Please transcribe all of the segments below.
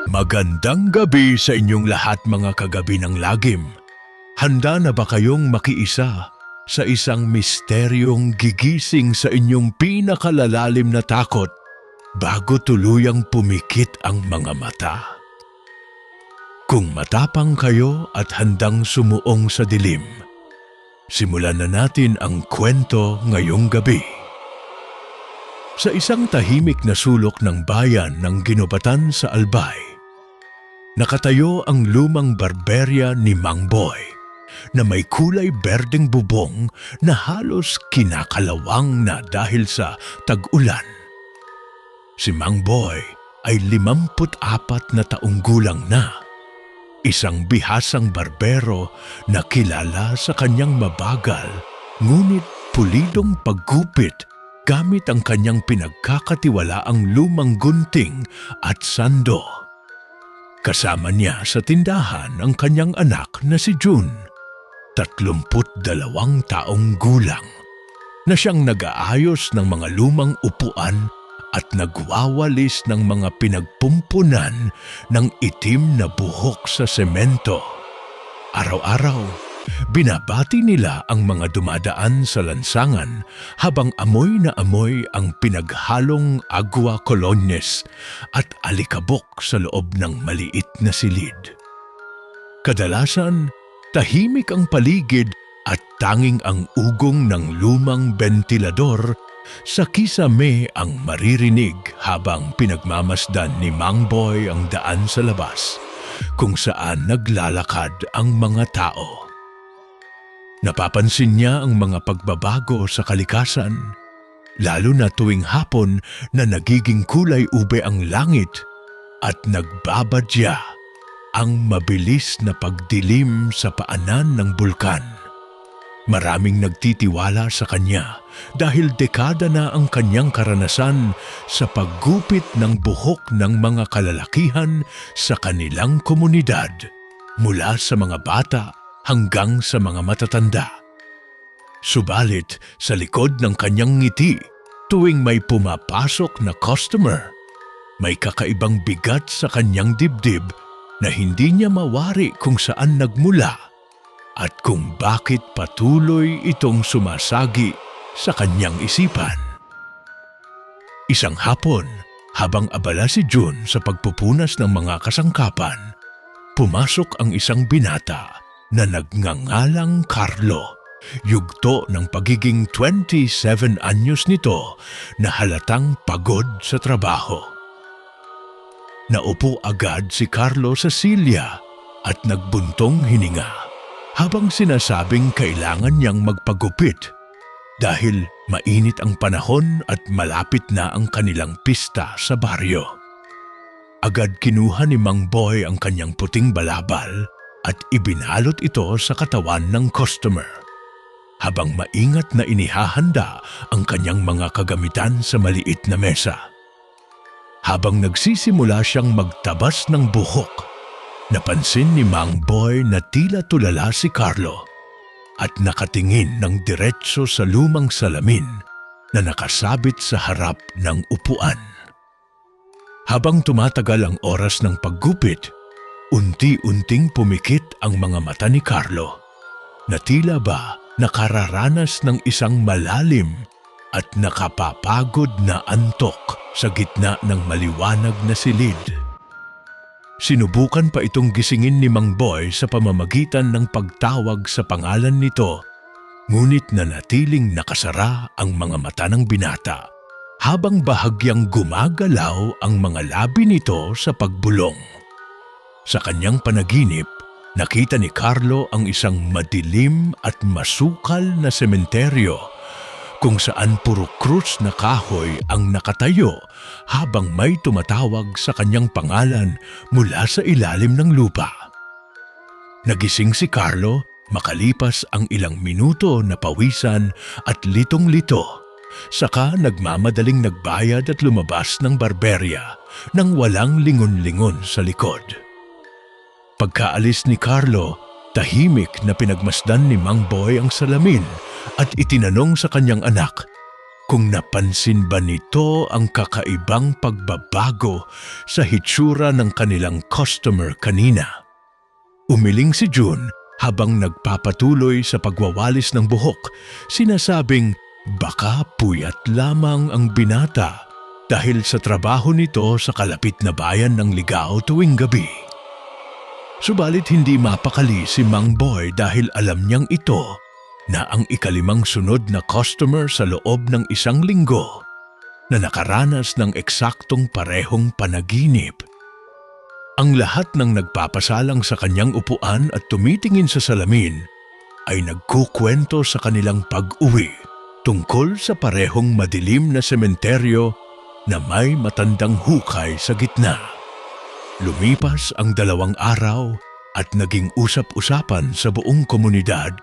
Magandang gabi sa inyong lahat mga kagabi ng lagim. Handa na ba kayong makiisa sa isang misteryong gigising sa inyong pinakalalalim na takot bago tuluyang pumikit ang mga mata? Kung matapang kayo at handang sumuong sa dilim, simulan na natin ang kwento ngayong gabi. Sa isang tahimik na sulok ng bayan ng ginubatan sa Albay, nakatayo ang lumang barberya ni Mang Boy na may kulay berdeng bubong na halos kinakalawang na dahil sa tag-ulan. Si Mang Boy ay 54 na taong gulang na, isang bihasang barbero na kilala sa kanyang mabagal ngunit pulidong paggupit gamit ang kanyang pinagkakatiwalaang lumang gunting at sando. Kasama niya sa tindahan ang kanyang anak na si June, 32 taong gulang, na siyang nag-aayos ng mga lumang upuan at nagwawalis ng mga pinagpumpunan ng itim na buhok sa semento. Araw-araw, binabati nila ang mga dumadaan sa lansangan habang amoy na amoy ang pinaghalong agua colones at alikabok sa loob ng maliit na silid. Kadalasan, tahimik ang paligid at tanging ang ugong ng lumang bentilador sa kisame ang maririnig habang pinagmamasdan ni Mang Boy ang daan sa labas kung saan naglalakad ang mga tao. Napapansin niya ang mga pagbabago sa kalikasan, lalo na tuwing hapon na nagiging kulay ube ang langit at nagbabadya ang mabilis na pagdilim sa paanan ng bulkan. Maraming nagtitiwala sa kanya dahil dekada na ang kanyang karanasan sa paggupit ng buhok ng mga kalalakihan sa kanilang komunidad, mula sa mga bata hanggang sa mga matatanda. Subalit sa likod ng kanyang ngiti, tuwing may pumapasok na customer, may kakaibang bigat sa kanyang dibdib na hindi niya mawari kung saan nagmula at kung bakit patuloy itong sumasagi sa kanyang isipan. Isang hapon, habang abala si June sa pagpupunas ng mga kasangkapan, pumasok ang isang binata na nagngangalang Carlo, yugto ng pagiging 27 anyos nito na halatang pagod sa trabaho. Naupo agad si Carlo sa silya at nagbuntong hininga habang sinasabing kailangan niyang magpagupit dahil mainit ang panahon at malapit na ang kanilang pista sa baryo. Agad kinuha ni Mang Boy ang kanyang puting balabal at ibinalot ito sa katawan ng customer, habang maingat na inihahanda ang kanyang mga kagamitan sa maliit na mesa. Habang nagsisimula siyang magtabas ng buhok, napansin ni Mang Boy na tila tulala si Carlo at nakatingin ng diretso sa lumang salamin na nakasabit sa harap ng upuan. Habang tumatagal ang oras ng paggupit, unti-unting pumikit ang mga mata ni Carlo na tila ba nakararanas ng isang malalim at nakapapagod na antok sa gitna ng maliwanag na silid. Sinubukan pa itong gisingin ni Mang Boy sa pamamagitan ng pagtawag sa pangalan nito, ngunit nanatiling nakasara ang mga mata ng binata habang bahagyang gumagalaw ang mga labi nito sa pagbulong. Sa kanyang panaginip, nakita ni Carlo ang isang madilim at masukal na sementeryo kung saan puro krus na kahoy ang nakatayo habang may tumatawag sa kanyang pangalan mula sa ilalim ng lupa. Nagising si Carlo makalipas ang ilang minuto na pawisan at litong-lito, saka nagmamadaling nagbayad at lumabas ng barberya nang walang lingon-lingon sa likod. Pagkaalis ni Carlo, tahimik na pinagmasdan ni Mang Boy ang salamin at itinanong sa kanyang anak, kung napansin ba nito ang kakaibang pagbabago sa hitsura ng kanilang customer kanina. Umiling si June habang nagpapatuloy sa pagwawalis ng buhok, sinasabing baka puyat lamang ang binata dahil sa trabaho nito sa kalapit na bayan ng Ligao tuwing gabi. Subalit hindi mapakali si Mang Boy dahil alam niyang ito na ang ikalimang sunod na customer sa loob ng isang linggo na nakaranas ng eksaktong parehong panaginip. Ang lahat ng nagpapasalang sa kanyang upuan at tumitingin sa salamin ay nagkukwento sa kanilang pag-uwi tungkol sa parehong madilim na sementeryo na may matandang hukay sa gitna. Lumipas ang 2 araw at naging usap-usapan sa buong komunidad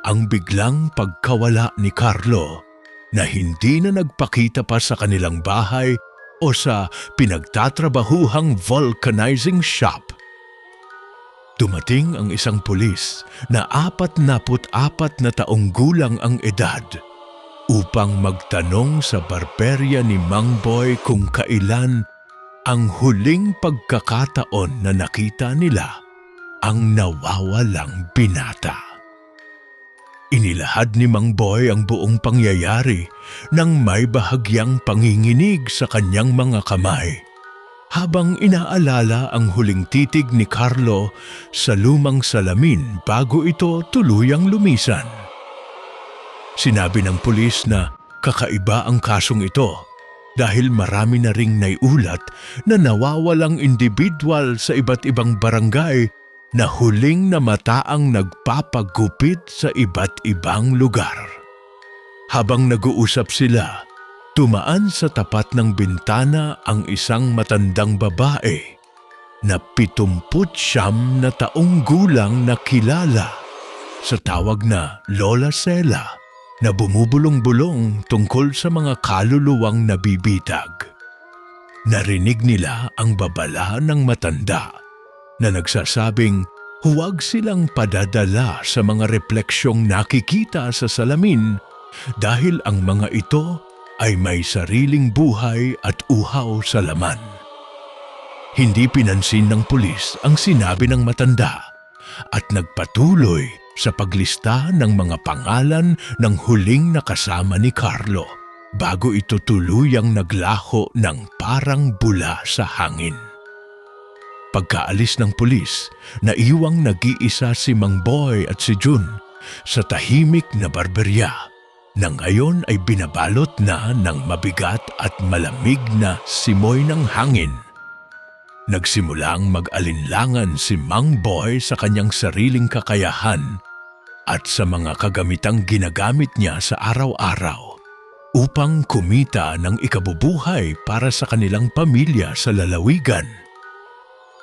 ang biglang pagkawala ni Carlo na hindi na nagpakita pa sa kanilang bahay o sa pinagtatrabahuhang vulcanizing shop. Dumating ang isang pulis na 44 na taong gulang ang edad upang magtanong sa barberya ni Mang Boy kung kailan ang huling pagkakataon na nakita nila ang nawawalang binata. Inilahad ni Mang Boy ang buong pangyayari nang may bahagyang panginginig sa kanyang mga kamay habang inaalala ang huling titig ni Carlo sa lumang salamin bago ito tuluyang lumisan. Sinabi ng pulis na kakaiba ang kasong ito dahil marami na ring naiulat na nawawalang individual sa iba't ibang barangay na huling namataang nagpapagupit sa iba't ibang lugar. Habang nag-uusap sila, tumaan sa tapat ng bintana ang isang matandang babae na 79 na taong gulang na kilala sa tawag na Lola Sela na bumubulong-bulong tungkol sa mga kaluluwang nabibitag. Narinig nila ang babala ng matanda na nagsasabing huwag silang padadala sa mga refleksyong nakikita sa salamin dahil ang mga ito ay may sariling buhay at uhaw sa laman. Hindi pinansin ng pulis ang sinabi ng matanda at nagpatuloy sa paglista ng mga pangalan ng huling nakasama ni Carlo bago ito tuluyang naglaho ng parang bula sa hangin. Pagkaalis ng pulis, naiwang nag-iisa si Mang Boy at si June sa tahimik na barberya na ngayon ay binabalot na ng mabigat at malamig na simoy ng hangin. Nagsimulang mag-alinlangan si Mang Boy sa kanyang sariling kakayahan at sa mga kagamitang ginagamit niya sa araw-araw upang kumita ng ikabubuhay para sa kanilang pamilya sa lalawigan.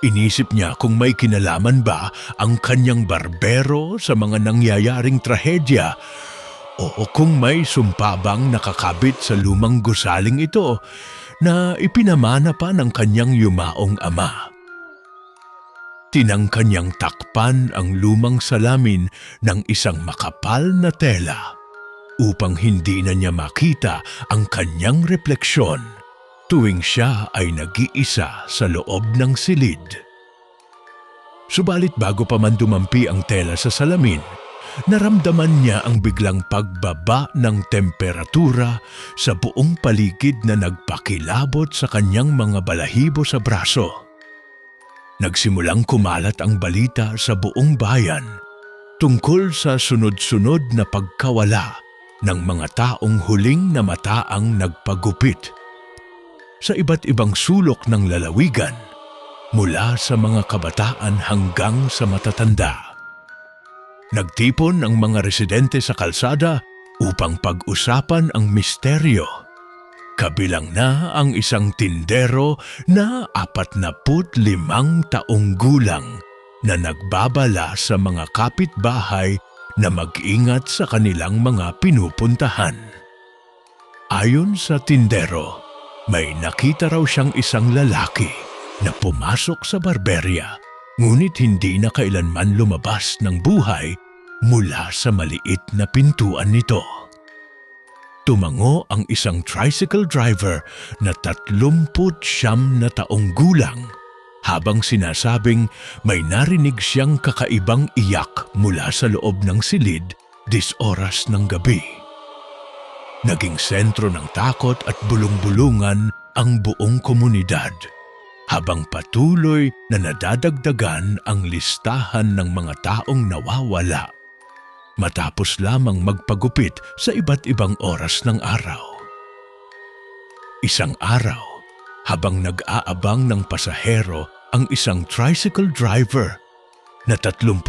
Inisip niya kung may kinalaman ba ang kanyang barbero sa mga nangyayaring trahedya o kung may sumpa bang nakakabit sa lumang gusaling ito na ipinamana pa ng kanyang yumaong ama. Tinangka niyang takpan ang lumang salamin ng isang makapal na tela upang hindi na niya makita ang kanyang refleksyon tuwing siya ay nag-iisa sa loob ng silid. Subalit bago pa man dumampi ang tela sa salamin, naramdaman niya ang biglang pagbaba ng temperatura sa buong paligid na nagpakilabot sa kanyang mga balahibo sa braso. Nagsimulang kumalat ang balita sa buong bayan tungkol sa sunod-sunod na pagkawala ng mga taong huling namataang nagpagupit sa iba't ibang sulok ng lalawigan, mula sa mga kabataan hanggang sa matatanda. Nagtipon ang mga residente sa kalsada upang pag-usapan ang misteryo. Kabilang na ang isang tindero na 45 taong gulang na nagbabala sa mga kapitbahay na mag-ingat sa kanilang mga pinupuntahan. Ayon sa tindero, may nakita raw siyang isang lalaki na pumasok sa barberya, ngunit hindi na kailanman lumabas ng buhay mula sa maliit na pintuan nito. tumango ang isang tricycle driver na 39 na taong gulang habang sinasabing may narinig siyang kakaibang iyak mula sa loob ng silid 10 oras ng gabi. Naging sentro ng takot at bulong-bulungan ang buong komunidad habang patuloy na nadadagdagan ang listahan ng mga taong nawawala matapos lamang magpagupit sa iba't ibang oras ng araw. Isang araw, habang nag-aabang ng pasahero ang isang tricycle driver na 39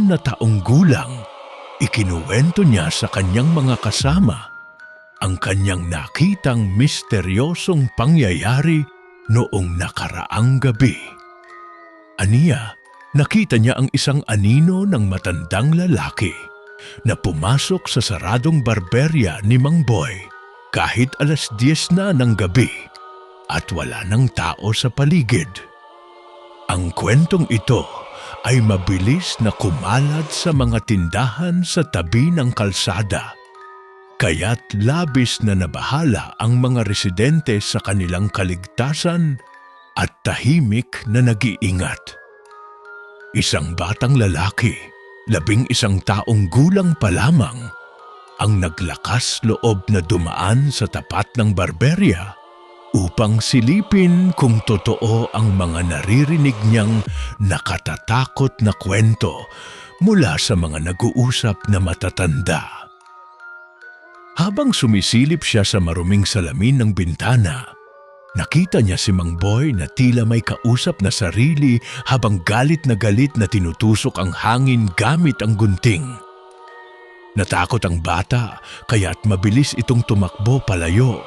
na taong gulang, ikinuwento niya sa kanyang mga kasama ang kanyang nakitang misteryosong pangyayari noong nakaraang gabi. Aniya, nakita niya ang isang anino ng matandang lalaki na pumasok sa saradong barberya ni Mang Boy kahit 10:00 na ng gabi at wala ng tao sa paligid. Ang kwentong ito ay mabilis na kumalat sa mga tindahan sa tabi ng kalsada, kaya't labis na nabahala ang mga residente sa kanilang kaligtasan at tahimik na nag-iingat. Isang batang lalaki, 11 taong gulang pa lamang, ang naglakas loob na dumaan sa tapat ng barberya upang silipin kung totoo ang mga naririnig niyang nakatatakot na kwento mula sa mga nag-uusap na matatanda. Habang sumisilip siya sa maruming salamin ng bintana, nakita niya si Mang Boy na tila may kausap na sarili habang galit na tinutusok ang hangin gamit ang gunting. Natakot ang bata kaya't mabilis itong tumakbo palayo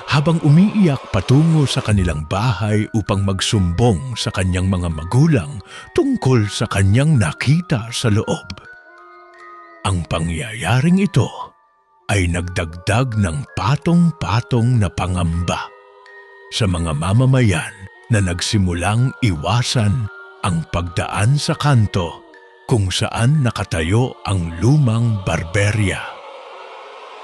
habang umiiyak patungo sa kanilang bahay upang magsumbong sa kanyang mga magulang tungkol sa kanyang nakita sa loob. Ang pangyayaring ito ay nagdagdag ng patong-patong na pangamba sa mga mamamayan na nagsimulang iwasan ang pagdaan sa kanto kung saan nakatayo ang lumang barberya.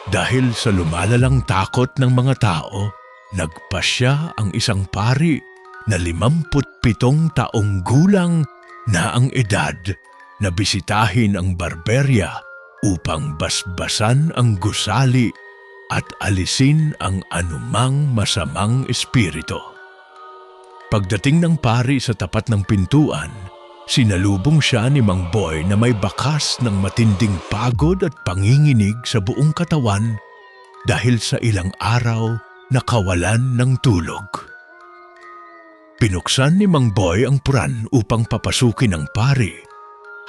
Dahil sa lumalalang takot ng mga tao, nagpasya ang isang pari na 57 taong gulang na ang edad na bisitahin ang barberya upang basbasan ang gusali at alisin ang anumang masamang espiritu. Pagdating ng pari sa tapat ng pintuan, sinalubong siya ni Mang Boy na may bakas ng matinding pagod at panginginig sa buong katawan dahil sa ilang araw na kawalan ng tulog. Pinuksan ni Mang Boy ang puran upang papasukin ang pari,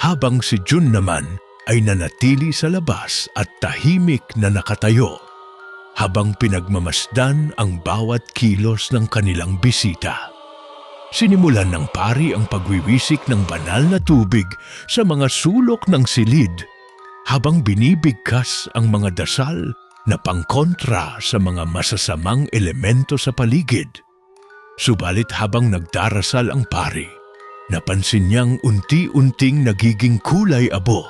habang si Jun naman ay nanatili sa labas at tahimik na nakatayo habang pinagmamasdan ang bawat kilos ng kanilang bisita. Sinimulan ng pari ang pagwiwisik ng banal na tubig sa mga sulok ng silid habang binibigkas ang mga dasal na pangkontra sa mga masasamang elemento sa paligid. Subalit habang nagdarasal ang pari, napansin niyang unti-unting nagiging kulay abo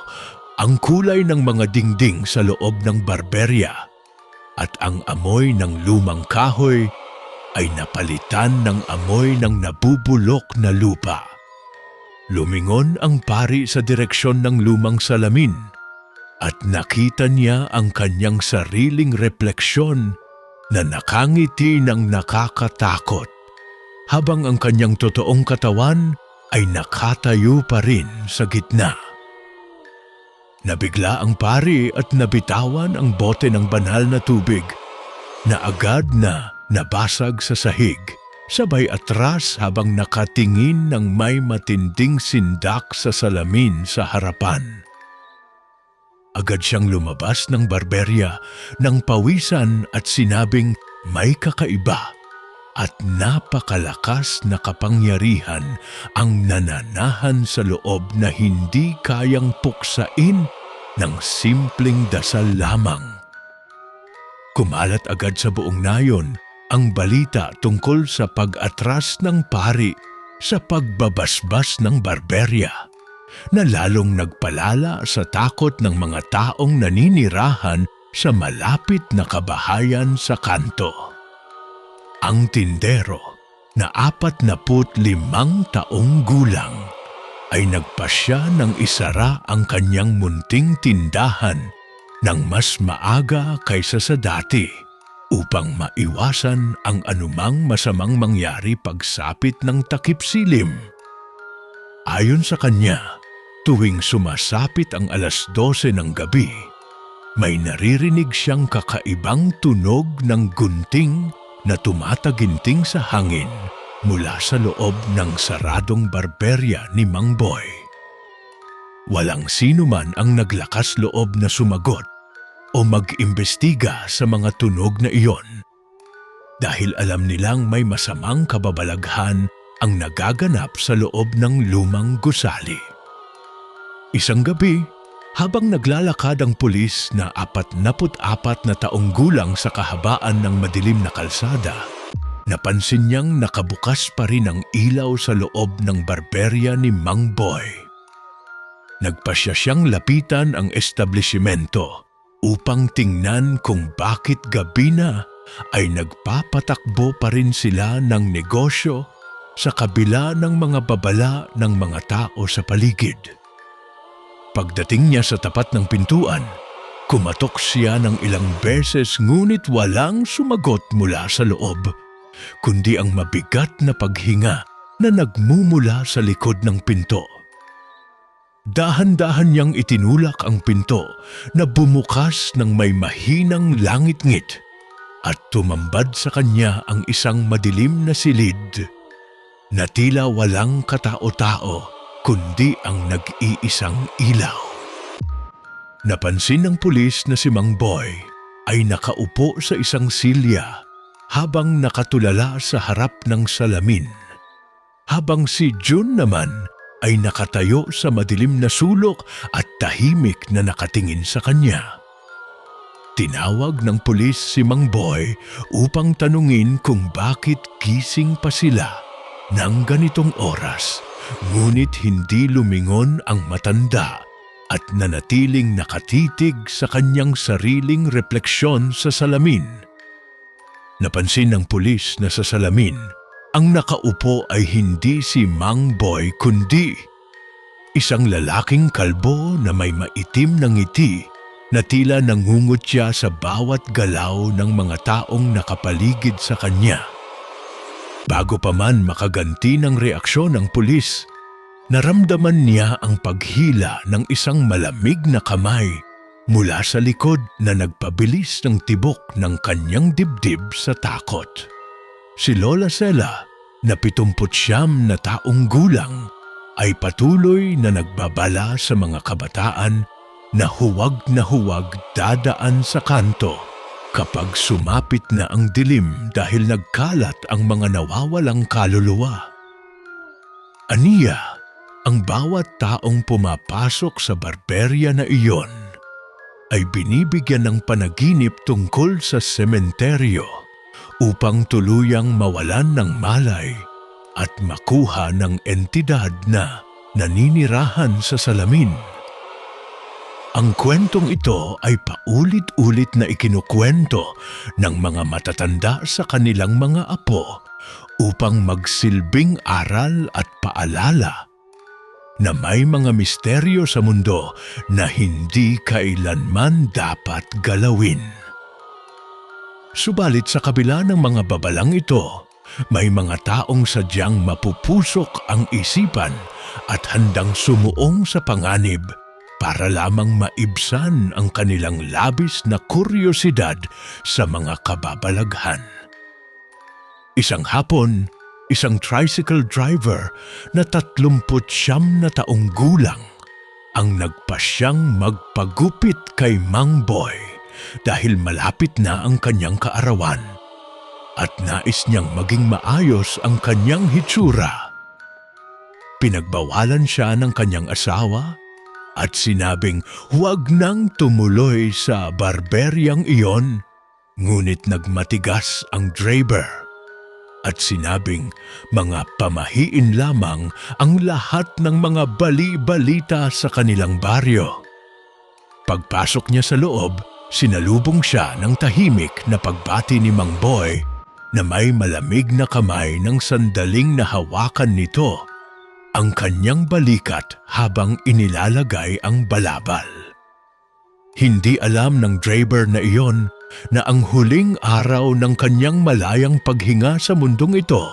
ang kulay ng mga dingding sa loob ng barberya at ang amoy ng lumang kahoy ay napalitan ng amoy ng nabubulok na lupa. Lumingon ang pari sa direksyon ng lumang salamin at nakita niya ang kanyang sariling refleksyon na nakangiti ng nakakatakot habang ang kanyang totoong katawan ay nakatayo pa rin sa gitna. Nabigla ang pari at nabitawan ang bote ng banal na tubig na agad na nabasag sa sahig, sabay atras habang nakatingin ng may matinding sindak sa salamin sa harapan. Agad siyang lumabas ng barberya ng pawisan at sinabing may kakaiba at napakalakas na kapangyarihan ang nananahan sa loob na hindi kayang puksain ng simpleng dasal lamang. Kumalat agad sa buong nayon ang balita tungkol sa pag-atras ng pari sa pagbabasbas ng barberya, na lalong nagpalala sa takot ng mga taong naninirahan sa malapit na kabahayan sa kanto. Ang tindero na 45 taong gulang ay nagpasya ng isara ang kanyang munting tindahan ng mas maaga kaysa sa dati upang maiwasan ang anumang masamang mangyari pagsapit ng takip silim. Ayon sa kanya, tuwing sumasapit ang 12:00 ng gabi, may naririnig siyang kakaibang tunog ng gunting na tumataginting sa hangin mula sa loob ng saradong barberya ni Mang Boy. Walang sino man ang naglakas loob na sumagot o mag-imbestiga sa mga tunog na iyon dahil alam nilang may masamang kababalaghan ang nagaganap sa loob ng lumang gusali. Isang gabi, habang naglalakad ang pulis na 44 na taong gulang sa kahabaan ng madilim na kalsada, napansin niyang nakabukas pa rin ang ilaw sa loob ng barberya ni Mang Boy. Nagpasya siyang lapitan ang establishmento upang tingnan kung bakit gabi na ay nagpapatakbo pa rin sila ng negosyo sa kabila ng mga babala ng mga tao sa paligid. Pagdating niya sa tapat ng pintuan, kumatok siya ng ilang beses ngunit walang sumagot mula sa loob, kundi ang mabigat na paghinga na nagmumula sa likod ng pinto. Dahan-dahan niyang itinulak ang pinto na bumukas ng may mahinang langit-ngit at tumambad sa kanya ang isang madilim na silid na tila walang katao-tao kundi ang nag-iisang ilaw. Napansin ng pulis na si Mang Boy ay nakaupo sa isang silya habang nakatulala sa harap ng salamin, habang si June naman ay nakatayo sa madilim na sulok at tahimik na nakatingin sa kanya. Tinawag ng pulis si Mang Boy upang tanungin kung bakit gising pa sila ng ganitong oras, ngunit hindi lumingon ang matanda at nanatiling nakatitig sa kanyang sariling refleksyon sa salamin. Napansin ng pulis na sa salamin, ang nakaupo ay hindi si Mang Boy kundi isang lalaking kalbo na may maitim na ngiti na tila nangungutya sa bawat galaw ng mga taong nakapaligid sa kanya. Bago pa man makaganti ng reaksyon ng pulis, naramdaman niya ang paghila ng isang malamig na kamay mula sa likod na nagpabilis ng tibok ng kanyang dibdib sa takot. Si Lola Sela, na 79 na taong gulang, ay patuloy na nagbabala sa mga kabataan na huwag dadaan sa kanto kapag sumapit na ang dilim dahil nagkalat ang mga nawawalang kaluluwa. Aniya, ang bawat taong pumapasok sa barberya na iyon ay binibigyan ng panaginip tungkol sa sementeryo upang tuluyang mawalan ng malay at makuha ng entidad na naninirahan sa salamin. Ang kwentong ito ay paulit-ulit na ikinukwento ng mga matatanda sa kanilang mga apo upang magsilbing aral at paalala na may mga misteryo sa mundo na hindi kailanman dapat galawin. Subalit sa kabila ng mga babalang ito, may mga taong sadyang mapupusok ang isipan at handang sumuong sa panganib para lamang maibsan ang kanilang labis na kuryosidad sa mga kababalaghan. Isang hapon, isang tricycle driver na 39 na taong gulang ang nagpasyang magpagupit kay Mang Boy dahil malapit na ang kanyang kaarawan at nais niyang maging maayos ang kanyang hitsura. Pinagbawalan siya ng kanyang asawa at sinabing huwag nang tumuloy sa barberyang iyon, ngunit nagmatigas ang driver at sinabing mga pamahiin lamang ang lahat ng mga bali-balita sa kanilang baryo. Pagpasok niya sa loob, Sinalubong siya ng tahimik na pagbati ni Mang Boy na may malamig na kamay ng sandaling nahawakan nito ang kanyang balikat habang inilalagay ang balabal. Hindi alam ng driver na iyon na ang huling araw ng kanyang malayang paghinga sa mundong ito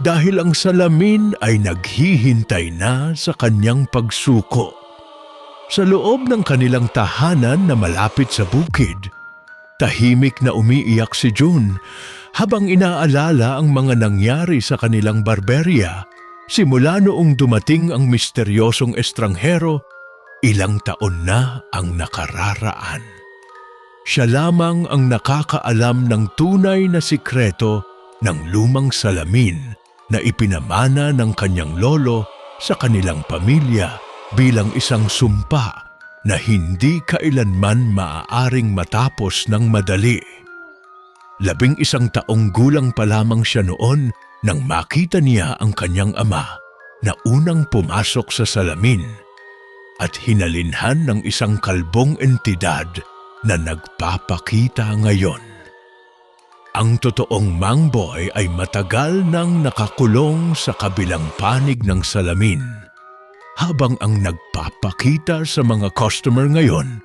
dahil ang salamin ay naghihintay na sa kanyang pagsuko. Sa loob ng kanilang tahanan na malapit sa bukid, tahimik na umiiyak si June habang inaalala ang mga nangyari sa kanilang barberya simula noong dumating ang misteryosong estranghero ilang taon na ang nakararaan. Siya lamang ang nakakaalam ng tunay na sikreto ng lumang salamin na ipinamana ng kanyang lolo sa kanilang pamilya bilang isang sumpa na hindi kailanman maaaring matapos ng madali. 11 taong gulang pa lamang siya noon nang makita niya ang kanyang ama na unang pumasok sa salamin at hinalinhan ng isang kalbong entidad na nagpapakita ngayon. Ang totoong Mang Boy ay matagal nang nakakulong sa kabilang panig ng salamin, habang ang nagpapakita sa mga customer ngayon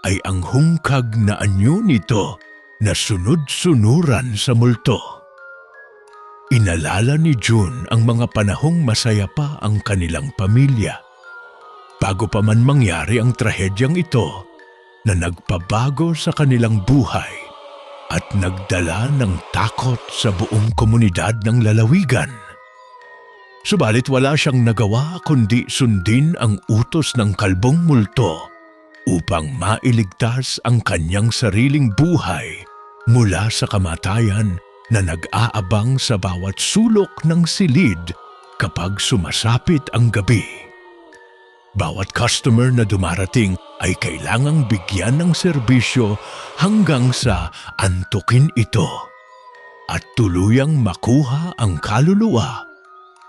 ay ang hungkag na anyo nito na sunod-sunuran sa multo. Inalala ni June ang mga panahong masaya pa ang kanilang pamilya, bago pa man mangyari ang trahedyang ito na nagpabago sa kanilang buhay at nagdala ng takot sa buong komunidad ng lalawigan. Subalit wala siyang nagawa kundi sundin ang utos ng kalbong multo upang mailigtas ang kanyang sariling buhay mula sa kamatayan na nag-aabang sa bawat sulok ng silid kapag sumasapit ang gabi. Bawat customer na dumarating ay kailangang bigyan ng serbisyo hanggang sa antukin ito at tuluyang makuha ang kaluluwa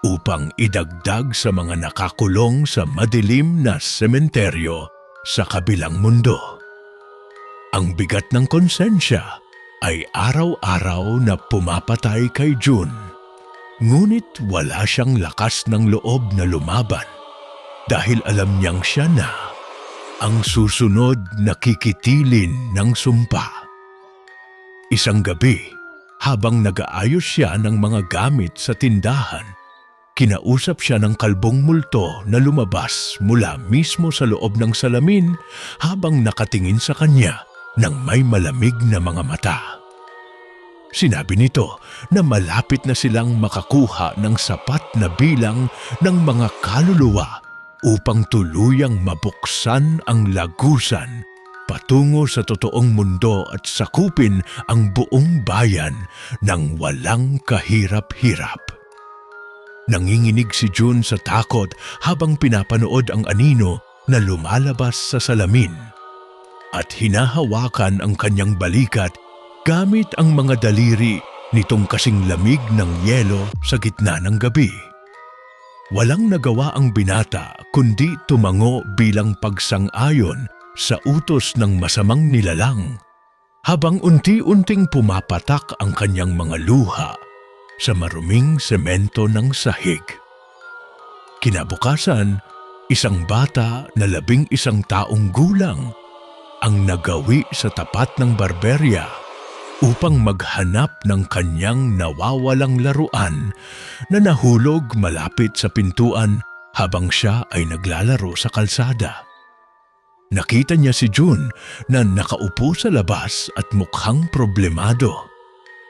upang idagdag sa mga nakakulong sa madilim na sementeryo sa kabilang mundo. Ang bigat ng konsensya ay araw-araw na pumapatay kay June, ngunit wala siyang lakas ng loob na lumaban dahil alam niyang siya na ang susunod na kikitilin ng sumpa. Isang gabi, habang nag-aayos siya ng mga gamit sa tindahan, kinausap siya ng kalbong multo na lumabas mula mismo sa loob ng salamin habang nakatingin sa kanya ng may malamig na mga mata. Sinabi nito na malapit na silang makakuha ng sapat na bilang ng mga kaluluwa upang tuluyang mabuksan ang lagusan patungo sa totoong mundo at sakupin ang buong bayan ng walang kahirap-hirap. Nanginginig si June sa takot habang pinapanood ang anino na lumalabas sa salamin at hinahawakan ang kanyang balikat gamit ang mga daliri nitong kasing lamig ng yelo sa gitna ng gabi. Walang nagawa ang binata kundi tumango bilang pagsang-ayon sa utos ng masamang nilalang habang unti-unting pumapatak ang kanyang mga luha sa maruming semento ng sahig. Kinabukasan, isang bata na 11 taong gulang ang nagawi sa tapat ng barberya upang maghanap ng kanyang nawawalang laruan na nahulog malapit sa pintuan habang siya ay naglalaro sa kalsada. Nakita niya si June na nakaupo sa labas at mukhang problemado,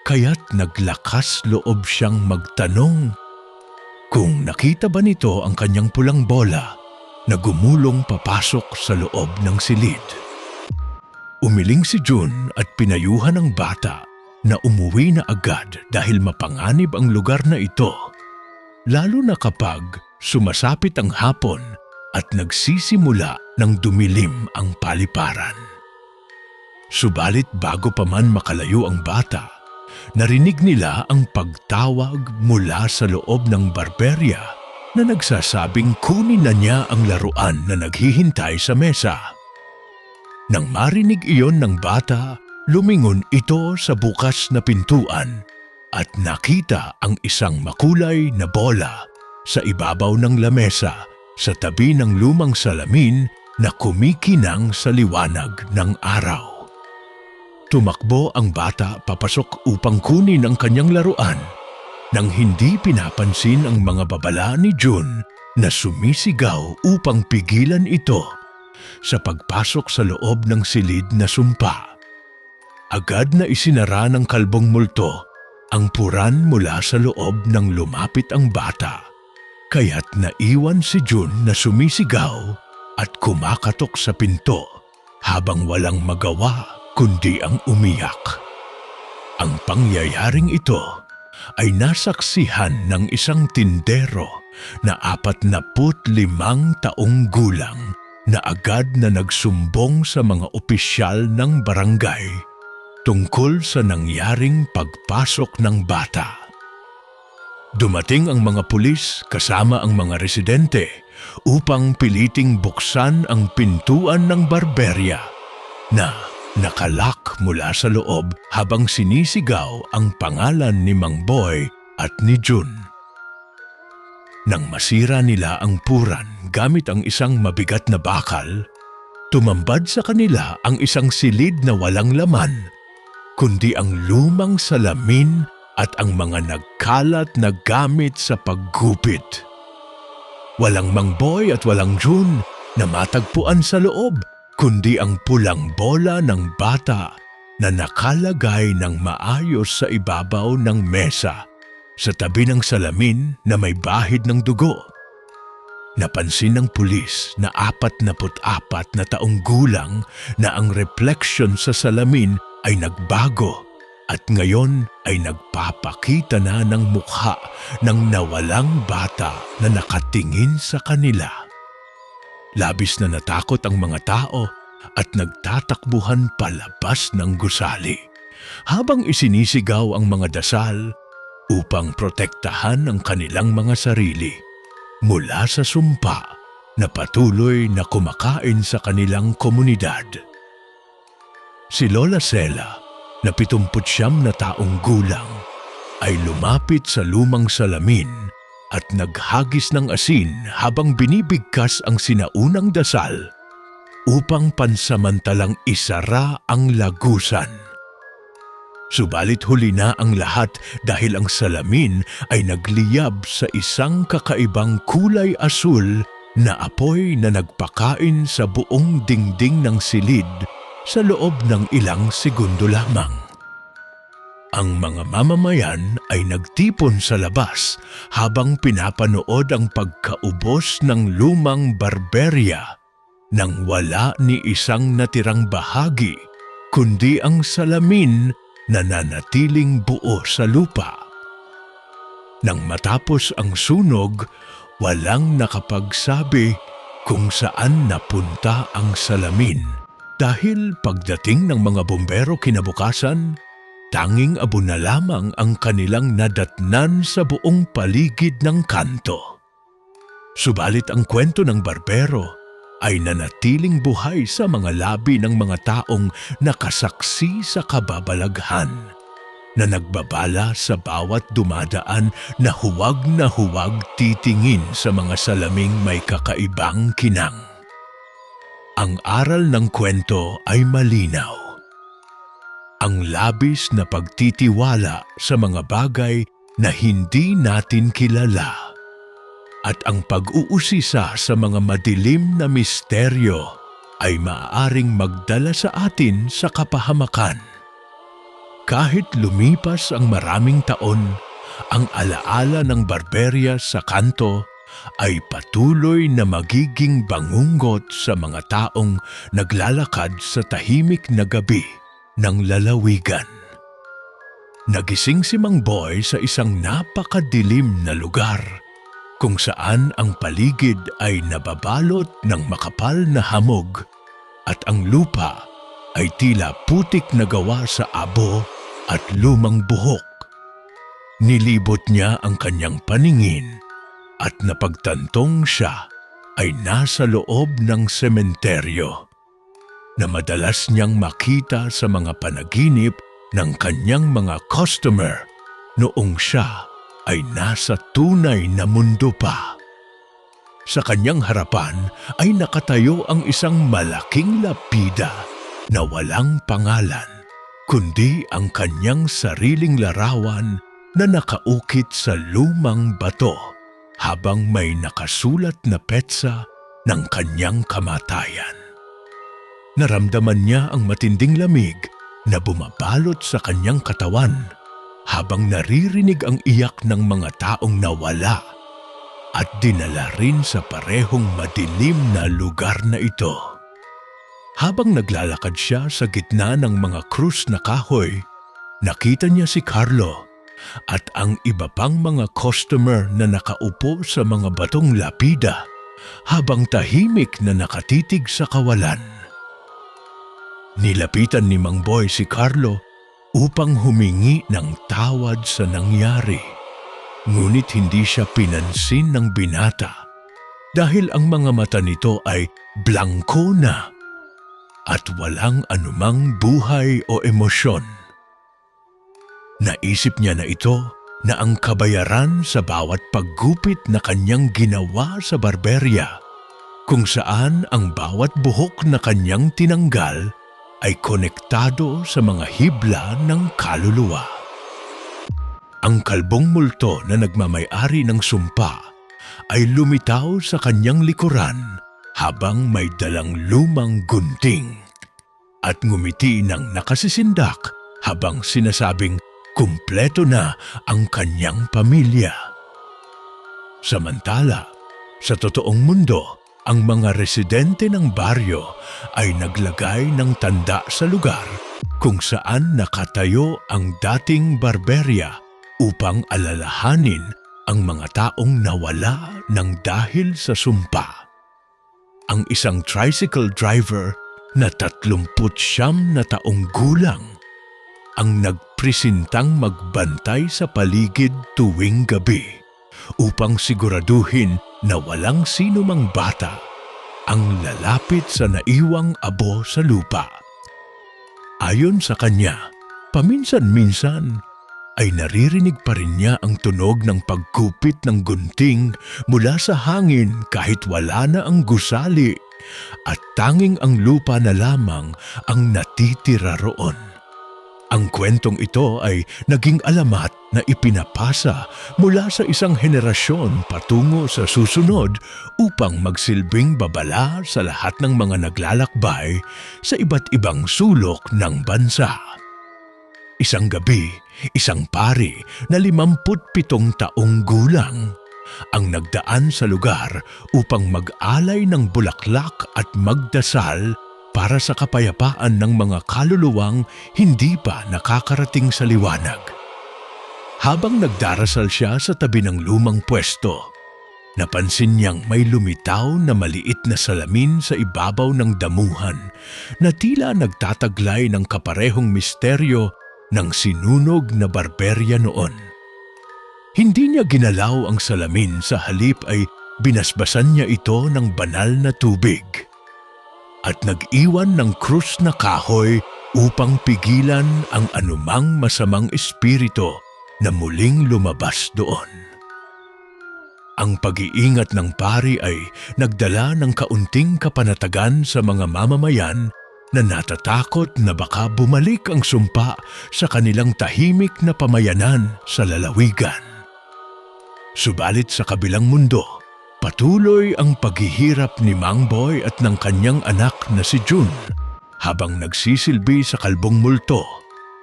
kaya't naglakas loob siyang magtanong kung nakita ba nito ang kanyang pulang bola na gumulong papasok sa loob ng silid. Umiling si June at pinayuhan ng bata na umuwi na agad dahil mapanganib ang lugar na ito, lalo na kapag sumasapit ang hapon at nagsisimula ng dumilim ang paliparan. Subalit bago pa man makalayo ang bata, narinig nila ang pagtawag mula sa loob ng barberya na nagsasabing kunin na niya ang laruan na naghihintay sa mesa. Nang marinig iyon ng bata, lumingon ito sa bukas na pintuan at nakita ang isang makulay na bola sa ibabaw ng lamesa sa tabi ng lumang salamin na kumikinang sa liwanag ng araw. Tumakbo ang bata papasok upang kunin ang kanyang laruan nang hindi pinapansin ang mga babala ni June na sumisigaw upang pigilan ito sa pagpasok sa loob ng silid na sumpa. Agad na isinara ng kalbong multo ang puran mula sa loob nang lumapit ang bata, kaya't naiwan si June na sumisigaw at kumakatok sa pinto habang walang magawa kundi ang umiyak. Ang pangyayaring ito ay nasaksihan ng isang tindero na 45 taong gulang na agad na nagsumbong sa mga opisyal ng barangay tungkol sa nangyaring pagpasok ng bata. Dumating ang mga pulis kasama ang mga residente upang piliting buksan ang pintuan ng barberya na nakalak mula sa loob habang sinisigaw ang pangalan ni Mang Boy at ni June. Nang masira nila ang puran gamit ang isang mabigat na bakal, tumambad sa kanila ang isang silid na walang laman, kundi ang lumang salamin at ang mga nagkalat na gamit sa paggupit. Walang Mang Boy at walang June na matagpuan sa loob, kundi ang pulang bola ng bata na nakalagay ng maayos sa ibabaw ng mesa sa tabi ng salamin na may bahid ng dugo. Napansin ng pulis na 44 na taong gulang na ang refleksyon sa salamin ay nagbago at ngayon ay nagpapakita na ng mukha ng nawalang bata na nakatingin sa kanila. Labis na natakot ang mga tao at nagtatakbuhan palabas ng gusali habang isinisigaw ang mga dasal upang protektahan ang kanilang mga sarili mula sa sumpa na patuloy na kumakain sa kanilang komunidad. Si Lola Sela, na 79 na taong gulang, ay lumapit sa lumang salamin at naghagis ng asin habang binibigkas ang sinaunang dasal upang pansamantalang isara ang lagusan. Subalit huli na ang lahat dahil ang salamin ay nagliyab sa isang kakaibang kulay asul na apoy na nagpakain sa buong dingding ng silid sa loob ng ilang segundo lamang. Ang mga mamamayan ay nagtipon sa labas habang pinapanood ang pagkaubos ng lumang barberya nang wala ni isang natirang bahagi kundi ang salamin na nanatiling buo sa lupa. Nang matapos ang sunog, walang nakapagsabi kung saan napunta ang salamin dahil pagdating ng mga bumbero kinabukasan, tanging abo na lamang ang kanilang nadatnan sa buong paligid ng kanto. Subalit ang kwento ng barbero ay nanatiling buhay sa mga labi ng mga taong nakasaksi sa kababalaghan, na nagbabala sa bawat dumadaan na huwag titingin sa mga salaming may kakaibang kinang. Ang aral ng kwento ay malinaw. Ang labis na pagtitiwala sa mga bagay na hindi natin kilala at ang pag-uusisa sa mga madilim na misteryo ay maaaring magdala sa atin sa kapahamakan. Kahit lumipas ang maraming taon, ang alaala ng barberya sa kanto ay patuloy na magiging bangungot sa mga taong naglalakad sa tahimik na gabi ng lalawigan. Nagising si Mang Boy sa isang napakadilim na lugar kung saan ang paligid ay nababalot ng makapal na hamog at ang lupa ay tila putik na gawa sa abo at lumang buhok. Nilibot niya ang kanyang paningin at napagtantong siya ay nasa loob ng sementeryo. na madalas niyang makita sa mga panaginip ng kanyang mga customer noong siya ay nasa tunay na mundo pa. Sa kanyang harapan ay nakatayo ang isang malaking lapida na walang pangalan, kundi ang kanyang sariling larawan na nakaukit sa lumang bato habang may nakasulat na petsa ng kanyang kamatayan. Naramdaman niya ang matinding lamig na bumabalot sa kanyang katawan habang naririnig ang iyak ng mga taong nawala at dinala rin sa parehong madilim na lugar na ito. Habang naglalakad siya sa gitna ng mga krus na kahoy, nakita niya si Carlo at ang iba pang mga customer na nakaupo sa mga batong lapida habang tahimik na nakatitig sa kawalan. Nilapitan ni Mang Boy si Carlo upang humingi ng tawad sa nangyari. Ngunit hindi siya pinansin ng binata dahil ang mga mata nito ay blangko na at walang anumang buhay o emosyon. Naisip niya na ito na ang kabayaran sa bawat paggupit na kanyang ginawa sa barberya, kung saan ang bawat buhok na kanyang tinanggal ay konektado sa mga hibla ng kaluluwa. Ang kalbong multo na nagmamay-ari ng sumpa ay lumitaw sa kanyang likuran habang may dalang lumang gunting at ngumiti ng nakasisindak habang sinasabing kumpleto na ang kanyang pamilya. Samantala, sa totoong mundo, ang mga residente ng baryo ay naglagay ng tanda sa lugar kung saan nakatayo ang dating barberya upang alalahanin ang mga taong nawala ng dahil sa sumpa. Ang isang tricycle driver na 39 na taong gulang ang nagpresintang magbantay sa paligid tuwing gabi upang siguraduhin na walang sino mang bata ang lalapit sa naiwang abo sa lupa. Ayon sa kanya, paminsan-minsan ay naririnig pa rin niya ang tunog ng pagkupit ng gunting mula sa hangin kahit wala na ang gusali at tanging ang lupa na lamang ang natitira roon. Ang kwentong ito ay naging alamat na ipinapasa mula sa isang henerasyon patungo sa susunod upang magsilbing babala sa lahat ng mga naglalakbay sa iba't ibang sulok ng bansa. Isang gabi, isang pari na 57 taong gulang ang nagdaan sa lugar upang mag-alay ng bulaklak at magdasal para sa kapayapaan ng mga kaluluwang hindi pa nakakarating sa liwanag. Habang nagdarasal siya sa tabi ng lumang pwesto, napansin niyang may lumitaw na maliit na salamin sa ibabaw ng damuhan na tila nagtataglay ng kaparehong misteryo ng sinunog na barberya noon. Hindi niya ginalaw ang salamin, sa halip ay binasbasan niya ito ng banal na tubig at nag-iwan ng krus na kahoy upang pigilan ang anumang masamang espiritu na muling lumabas doon. Ang pag-iingat ng pari ay nagdala ng kaunting kapanatagan sa mga mamamayan na natatakot na baka bumalik ang sumpa sa kanilang tahimik na pamayanan sa lalawigan. Subalit sa kabilang mundo, patuloy ang paghihirap ni Mang Boy at ng kanyang anak na si June habang nagsisilbi sa kalbong multo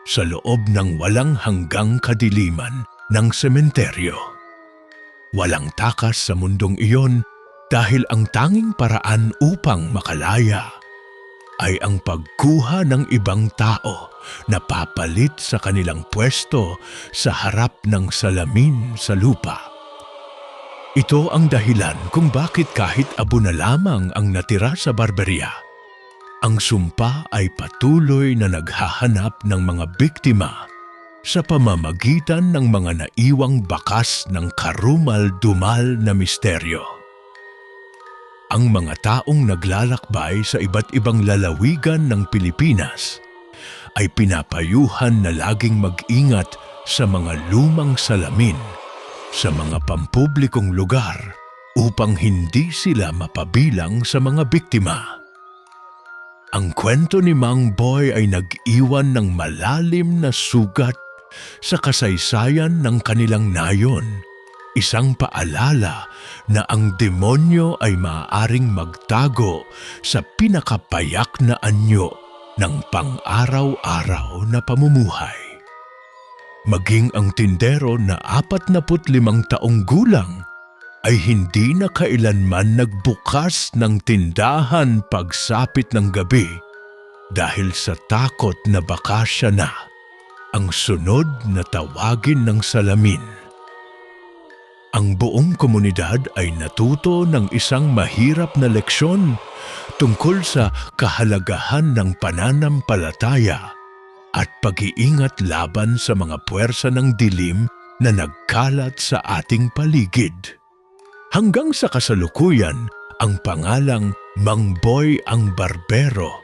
sa loob ng walang hanggang kadiliman ng sementeryo. Walang takas sa mundong iyon dahil ang tanging paraan upang makalaya ay ang pagkuha ng ibang tao na papalit sa kanilang pwesto sa harap ng salamin sa lupa. Ito ang dahilan kung bakit kahit abo na lamang ang natira sa barberya, ang sumpa ay patuloy na naghahanap ng mga biktima sa pamamagitan ng mga naiwang bakas ng karumal-dumal na misteryo. Ang mga taong naglalakbay sa iba't ibang lalawigan ng Pilipinas ay pinapayuhan na laging mag-ingat sa mga lumang salamin sa mga pampublikong lugar upang hindi sila mapabilang sa mga biktima. Ang kwento ni Mang Boy ay nag-iwan ng malalim na sugat sa kasaysayan ng kanilang nayon. Isang paalala na ang demonyo ay maaaring magtago sa pinakapayak na anyo ng pang-araw-araw na pamumuhay. Maging ang tindero na 45 taong gulang ay hindi na kailanman nagbukas ng tindahan pagsapit ng gabi dahil sa takot na baka siya na ang sunod na tawagin ng salamin. Ang buong komunidad ay natuto ng isang mahirap na leksyon tungkol sa kahalagahan ng pananampalataya at pag-iingat laban sa mga puwersa ng dilim na nagkalat sa ating paligid. Hanggang sa kasalukuyan, ang pangalang Mang Boy ang Barbero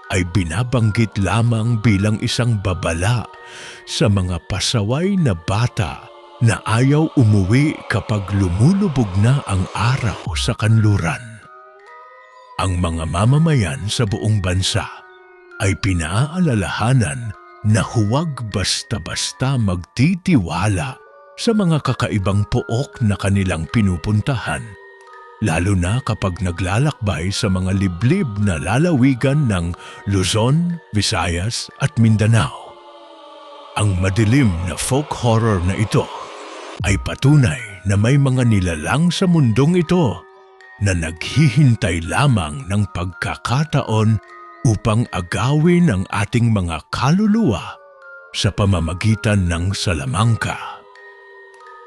ay binabanggit lamang bilang isang babala sa mga pasaway na bata na ayaw umuwi kapag lumulubog na ang araw sa kanluran. Ang mga mamamayan sa buong bansa ay pinaalalahanan na huwag basta-basta magtitiwala sa mga kakaibang pook na kanilang pinupuntahan, lalo na kapag naglalakbay sa mga liblib na lalawigan ng Luzon, Visayas at Mindanao. Ang madilim na folk horror na ito ay patunay na may mga nilalang sa mundong ito na naghihintay lamang ng pagkakataon upang agawin ang ating mga kaluluwa sa pamamagitan ng salamangka.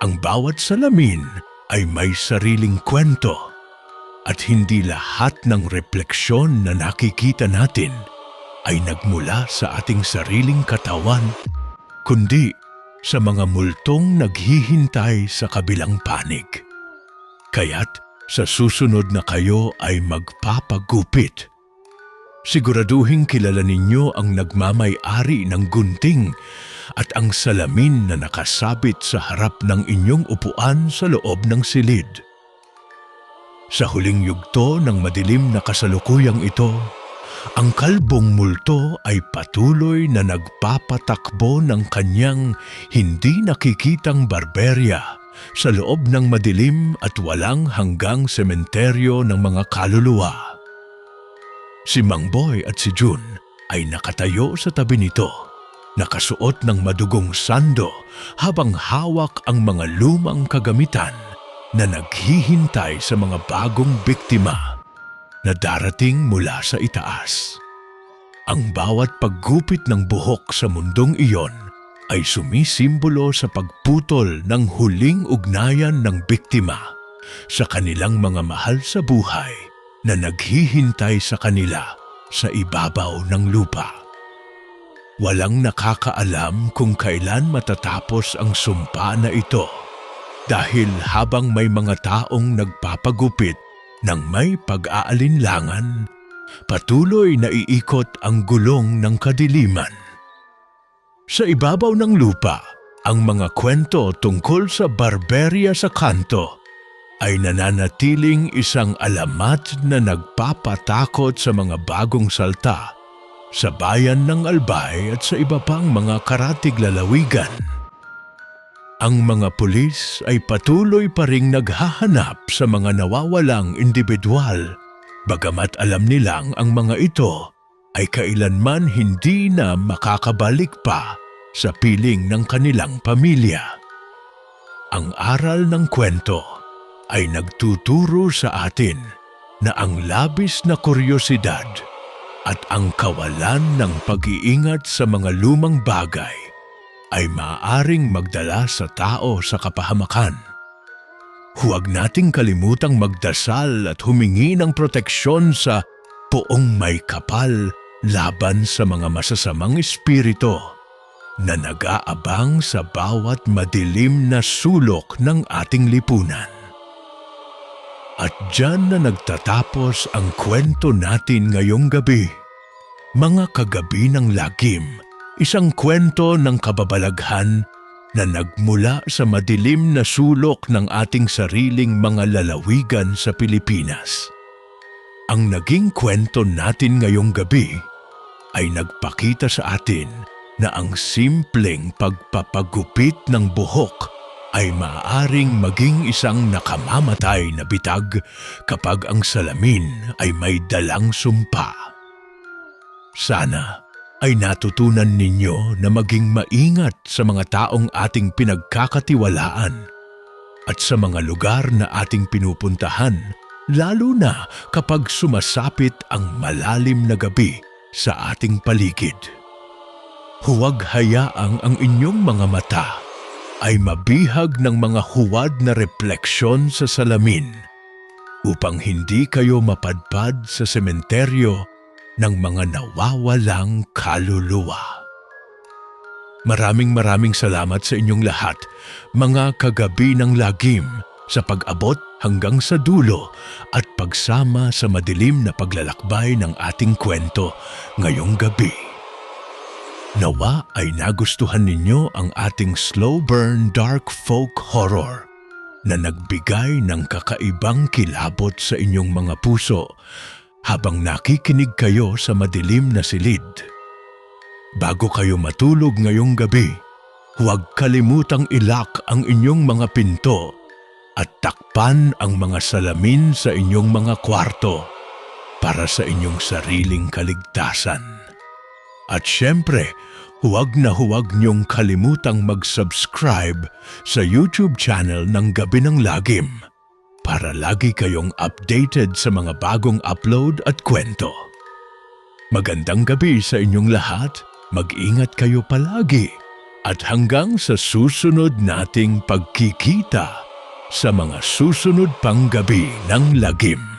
Ang bawat salamin ay may sariling kwento at hindi lahat ng refleksyon na nakikita natin ay nagmula sa ating sariling katawan, kundi sa mga multong naghihintay sa kabilang panig. Kaya't sa susunod na kayo ay magpapagupit, siguraduhin kilala ninyo ang nagmamay-ari ng gunting at ang salamin na nakasabit sa harap ng inyong upuan sa loob ng silid. Sa huling yugto ng madilim na kasalukuyang ito, ang kalbong multo ay patuloy na nagpapatakbo ng kanyang hindi nakikitang barberya sa loob ng madilim at walang hanggang sementeryo ng mga kaluluwa. Si Mang Boy at si June ay nakatayo sa tabi nito, nakasuot ng madugong sando habang hawak ang mga lumang kagamitan na naghihintay sa mga bagong biktima na darating mula sa itaas. Ang bawat paggupit ng buhok sa mundong iyon ay sumisimbolo sa pagputol ng huling ugnayan ng biktima sa kanilang mga mahal sa buhay na naghihintay sa kanila sa ibabaw ng lupa. Walang nakakaalam kung kailan matatapos ang sumpa na ito dahil habang may mga taong nagpapagupit nang may pag-aalinlangan, patuloy na iikot ang gulong ng kadiliman. Sa ibabaw ng lupa, ang mga kwento tungkol sa barberya sa kanto ay nananatiling isang alamat na nagpapatakot sa mga bagong salta sa bayan ng Albay at sa iba pang mga karatig lalawigan. Ang mga pulis ay patuloy pa ring naghahanap sa mga nawawalang individual, bagamat alam nilang ang mga ito ay kailanman hindi na makakabalik pa sa piling ng kanilang pamilya. Ang aral ng kwento ay nagtuturo sa atin na ang labis na kuryosidad at ang kawalan ng pag-iingat sa mga lumang bagay ay maaaring magdala sa tao sa kapahamakan. Huwag nating kalimutang magdasal at humingi ng proteksyon sa Poong May Kapal laban sa mga masasamang espiritu na nag-aabang sa bawat madilim na sulok ng ating lipunan. At diyan na nagtatapos ang kwento natin ngayong gabi. Mga kagabi ng lagim, isang kwento ng kababalaghan na nagmula sa madilim na sulok ng ating sariling mga lalawigan sa Pilipinas. Ang naging kwento natin ngayong gabi ay nagpakita sa atin na ang simpleng pagpapagupit ng buhok ay maaaring maging isang nakamamatay na bitag kapag ang salamin ay may dalang sumpa. Sana ay natutunan ninyo na maging maingat sa mga taong ating pinagkakatiwalaan at sa mga lugar na ating pinupuntahan, lalo na kapag sumasapit ang malalim na gabi sa ating paligid. Huwag hayaang ang inyong mga mata ay mabihag ng mga huwad na refleksyon sa salamin upang hindi kayo mapadpad sa sementeryo ng mga nawawalang kaluluwa. Maraming salamat sa inyong lahat, mga kagabi ng lagim, sa pag-abot hanggang sa dulo at pagsama sa madilim na paglalakbay ng ating kwento ngayong gabi. Nawa ay nagustuhan ninyo ang ating slow burn dark folk horror na nagbigay ng kakaibang kilabot sa inyong mga puso habang nakikinig kayo sa madilim na silid. Bago kayo matulog ngayong gabi, huwag kalimutang ilak ang inyong mga pinto at takpan ang mga salamin sa inyong mga kwarto para sa inyong sariling kaligtasan. At syempre, huwag na huwag niyong kalimutang mag-subscribe sa YouTube channel ng Gabi ng Lagim para lagi kayong updated sa mga bagong upload at kwento. Magandang gabi sa inyong lahat, mag-ingat kayo palagi at hanggang sa susunod nating pagkikita sa mga susunod pang Gabi ng Lagim.